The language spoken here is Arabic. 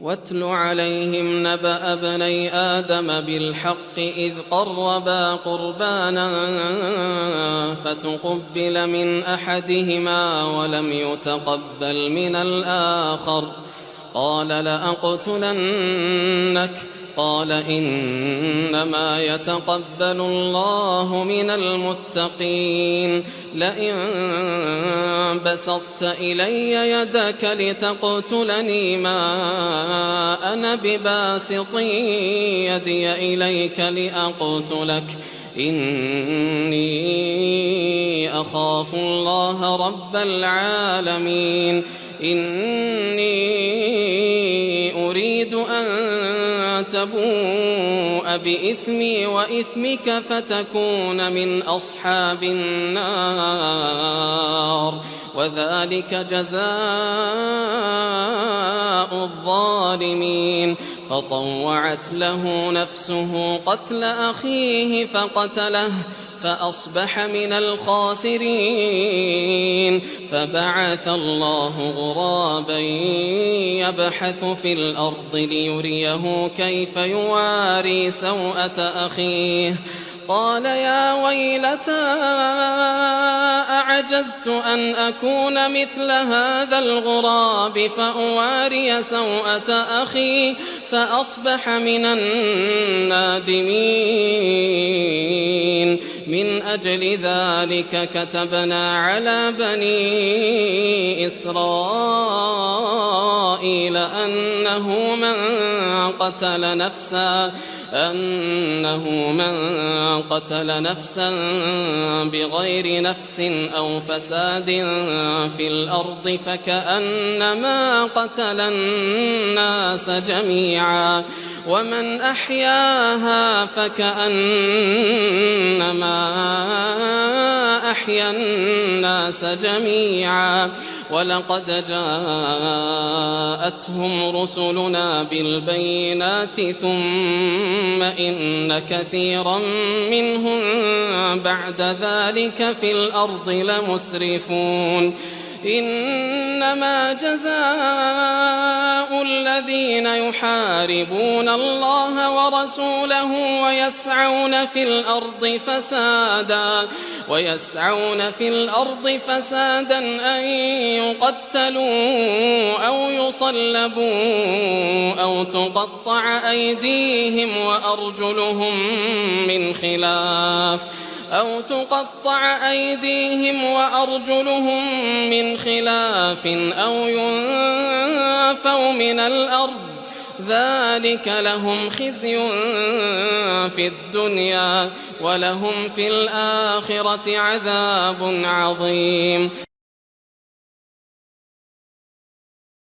واتل عليهم نبأ ابني آدم بالحق إذ قربا قربانا فتقبل من أحدهما ولم يتقبل من الآخر قال لأقتلنك قال إنما يتقبل الله من المتقين لئن بسطت إلي يدك لتقتلني ما أنا بباسط يدي إليك لأقتلك إني أخاف الله رب العالمين إني أريد أن تبوء بإثمي وإثمك فتكون من أصحاب النار وذلك جزاء الظالمين فطوعت له نفسه قتل أخيه فقتله فأصبح من الخاسرين فبعث الله غرابا يبحث في الأرض ليريه كيف يواري سوءة أخيه قال يا ويلتى أعجزت أن أكون مثل هذا الغراب فأواري سوءة أخي فأصبح من النادمين من أجل ذلك كتبنا على بني إسرائيل أنه من قتل نفسا بغير نفس أو فساد في الأرض فكأنما قتل الناس جميعا ومن أحياها فكأنما أحيا الناس جميعا ولقد جاءتهم رسلنا بالبينات ثم إن كثيرا منهم بعد ذلك في الأرض لمسرفون إنما جزاء الذين يحاربون الله ورسوله ويسعون في الأرض فسادا أن يقتلوا أو يصلبوا أو تقطع أيديهم وأرجلهم من خلاف أو ينفوا من الأرض ذلك لهم خزي في الدنيا ولهم في الآخرة عذاب عظيم.